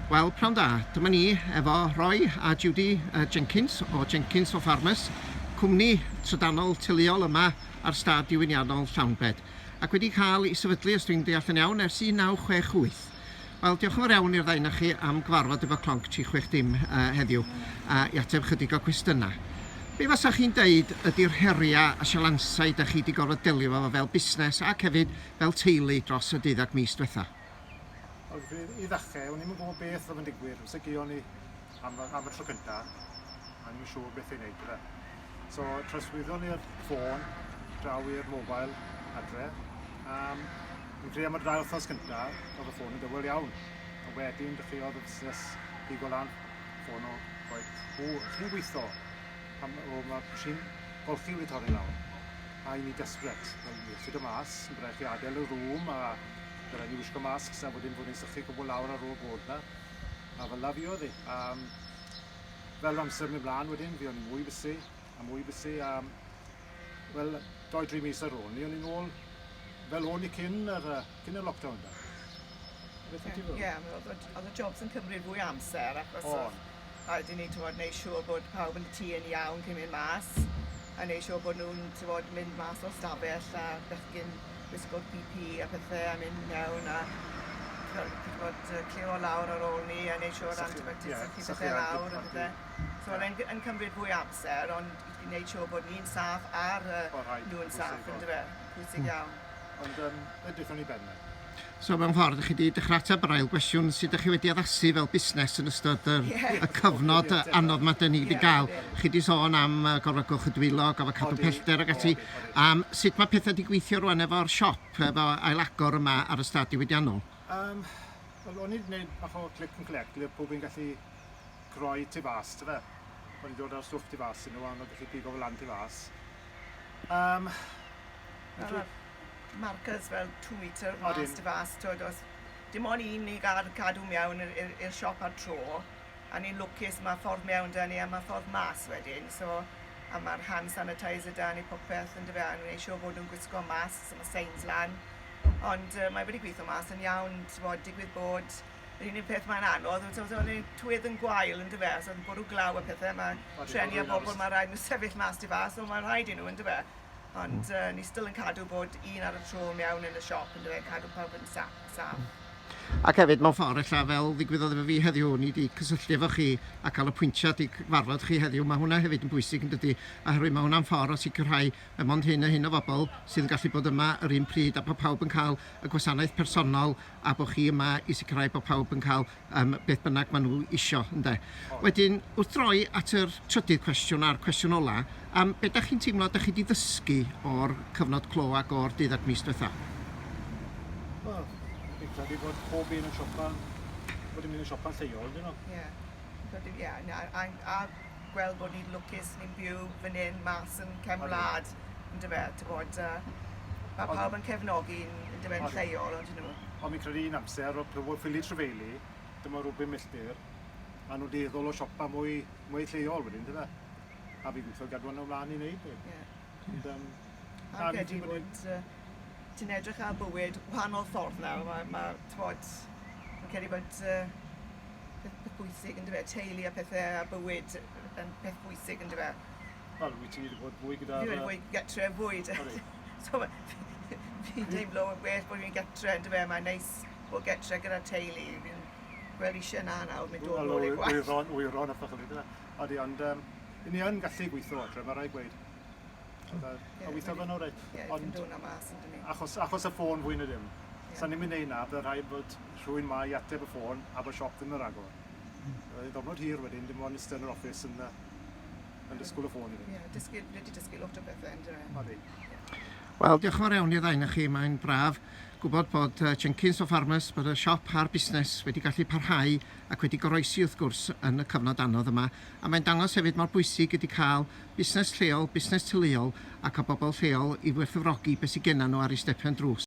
Wel, pnawn da, dyma ni efo Roy a Judy Jenkins o Jenkins o Ffarmers, cwmni trydanol teuluol yma ar stad diwyniannol Llawnbed, ac wedi cael ei sefydlu, os dwi'n deall yn iawn, ers 1968. Wel, diolch yn fawr iawn i'r ddau na chi am gyfarfod efo clonc 360 heddiw i ateb chydig o cwestiynau. Be fasa chi'n deud ydy'r heriau a sialansau da chi wedi gorfod delio efo fel busnes ac hefyd fel teulu dros y 12 mis diwetha? I ddechrau, o'n i'n gwybod beth oedd yn digwydd, os ydych ni am y tro cyntaf, a ni'n siŵr beth i'n neud gyda. So, troswyddon ni'r ffôn, draw i'r mobile adre. Ni'n credu am y 2 wythnos cyntaf, oedd y ffôn yn dywel iawn. A wedyn, dechreuodd y busnes pigo lan ffôn o gwaith. Chi'n gweithio? Mae machine golchi wedi torri lawr. A i ni desbryd. Ni'n syd y mas, yn brech i adael y rŵm, a gyda ni wisgo masks a wedyn bod ni'n sychu gwbl lawr ar ôl bod na. A fel la fi oedd hi. Fel amser mynd mlaen wedyn, fi o'n i mwy bysu. Wel, 2-3 mis ar ôl ni, o'n i'n ôl fel o'n i cyn y lockdown da. Ie, oedd y jobs yn cymryd fwy amser achos rhaid i ni wneud siŵr bod pawb yn y tŷ yn iawn cyn mynd mas a wneud siŵr bod nhw'n mynd mas o'r stafell a bechgyn wisgo PP a pethau a mynd mewn a cleo lawr ar ôl ni a wneud siŵr antibiotics sychu pethau lawr a pethau. So yn cymryd fwy amser, ond i wneud siŵr bod ni'n saff a'r nhw'n saff yn pwysig iawn. Ond edrych o'n i benna. So mewn ffordd, chi wedi dechrau ateb yr ail gwestiwn sydd ydych chi wedi addasu fel busnes yn ystod y cyfnod anodd mae dyn ni wedi gael. Chi wedi sôn am gorfod gwch y dwylo, gofod cadw pellter ac ati. Sut mae pethau wedi gweithio rwan efo'r siop, efo ailagor yma ar y stad diwydiannol? Wel, o'n i wedi gwneud bach o click and collect, lle pob yn gallu croi tu fas, ty fe. O'n i dod ar stwff tu fas, yn nhw, o'n gallu pigo fel lan tu fas. Markers fel 2 metr mas tu fas, dim ond un ni cadw mewn i'r siop ar tro, a ni'n lwcus mae ffordd mewn da ni a mae ffordd mas wedyn, a mae'r hand sanitizer da ni popeth yn dyfa, a ni'n ei siŵr bod nhw'n gwisgo masks, mae seins lan, ond mae wedi gweithio mas yn iawn, digwydd bod yr unig peth mae'n anodd, oedd tywydd yn gwael yn dyfa, so oedd bwrw glaw a pethau, mae treni a bobl mae rhaid nhw sefyll mas tu fas, so mae'n rhaid i nhw yn dyfa. Ond ni still yn cadw bod un ar y tro mewn yn y siop yn dweud cadw pawb yn saff. Ac hefyd, mewn ffordd, ella fel ddigwyddodd efo fi heddiw, ni wedi cysylltu efo chi a cael y pwyntiad i gyfarfod chi heddiw. Mae hwnna hefyd yn bwysig yn dydy, oherwydd mae hwnna'n ffordd o sicrhau y mond hyn o bobl sydd yn gallu bod yma yr un pryd a bod pawb yn cael y gwasanaeth personol a bod chi yma i sicrhau bod pawb yn cael beth bynnag maen nhw isio. Wedyn, wrth droi at yr trydydd cwestiwn a'r cwestiwn ola, beth ydych chi'n teimlo ydych chi wedi ddysgu o'r cyfnod clo ac o'r 12 mis diwetha? Wel, fi'n credu bod pob un yn siopan, bod yn mynd yn siopan lleol, dyn nhw. A gweld bod ni'n lwcus, ni'n byw fan hyn mas yn cefnwlad, yn dyfed, bod mae pawb yn cefnogi yn dyfed lleol, ond nhw. Ond mi'n credu un amser, oedd ffili trefeili, dyma Rwbyn Milltir, a nhw'n deddol o siopa mwy lleol wedyn, dyfed. A fi'n gweithio gadw nhw ymlaen i wneud. A credu bod ti'n edrych ar bywyd wahanol ffordd nawr. Mae'n credu bod peth bwysig yn dweud, teulu a pethau a bywyd yn peth bwysig yn dweud. Wel, wyt ti wedi bod fwy gyda... Fi wedi bod getre fwyd. So fi'n teimlo well bod fi'n getre yn dweud, mae'n neis bod getre gyda teulu. Fi'n gweld eisiau na nawr, mynd dod nôl i'r gwaith. Wyron a ffachol gyda. Ond ni yn gallu gweithio adre, mae rai gweud. A weithio fan o'r rhaid. Ie, fi'n dod na mas yn dyn ni. Achos y ffôn fwy na dim. Sa'n ni'n mynd ei na, bydd rhaid bod rhywun ma i ateb y ffôn a bod siop ddim yn ragor. Ddofnod hir wedyn, dim ond ystod yn yr office yn dysgwyl y ffôn i fi. Ie, wedi dysgu lot o bethau yn dyn ni. Wel, diolch yn fawr iawn i'r ddau na chi, mae'n braf gwybod bod Jenkins o Ffarmers, bod y siop a'r busnes wedi gallu parhau ac wedi goroesi wrth gwrs yn y cyfnod anodd yma. A mae'n dangos hefyd mor bwysig ydy cael busnes lleol, busnes teuluol a cael bobl lleol i werthfawrogi beth sydd gennym nhw ar eu stepen drws.